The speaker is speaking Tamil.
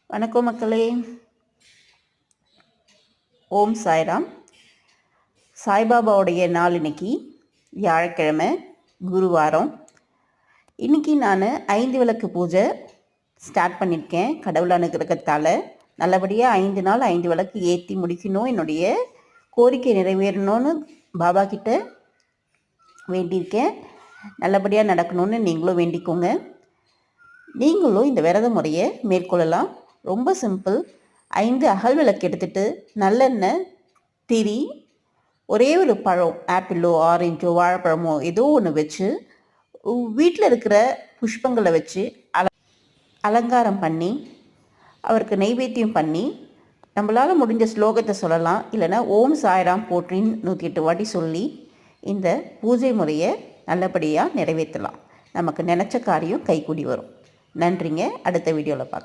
வணக்கம் மக்களே. ஓம் சாய்ராம். சாய்பாபாவுடைய நாள் இன்னைக்கு வியாழக்கிழமை, குருவாரம். இன்றைக்கி நான் 5 விளக்கு பூஜை ஸ்டார்ட் பண்ணியிருக்கேன். கடவுள் அனுகிரகத்தால் நல்லபடியாக 5 நாள் 5 விளக்கு ஏற்றி முடிக்கணும், என்னுடைய கோரிக்கை நிறைவேறணும்னு பாபா கிட்ட வேண்டியிருக்கேன். நல்லபடியாக நடக்கணும்னு நீங்களும் வேண்டிக்கோங்க. நீங்களும் இந்த விரத முறையை மேற்கொள்ளலாம். ரொம்ப சிம்பிள். 5 அகல் விளக்கு எடுத்துகிட்டு நல்லெண்ணெய், திரி, ஒரே ஒரு பழம், ஆப்பிளோ ஆரஞ்சோ வாழைப்பழமோ ஏதோ ஒன்று வச்சு வீட்டில் இருக்கிற புஷ்பங்களை வச்சு அலங்காரம் பண்ணி அவருக்கு நைவேத்தியம் பண்ணி நம்மளால் முடிஞ்ச ஸ்லோகத்தை சொல்லலாம். இல்லைனா ஓம் சாய்ராம் போற்றின்னு 108 வாட்டி சொல்லி இந்த பூஜை முறையை நல்லபடியாக நிறைவேற்றலாம். நமக்கு நினச்ச காரியம் கைக்கூடி வரும். நன்றிங்க. அடுத்த வீடியோவில் பார்க்கலாம்.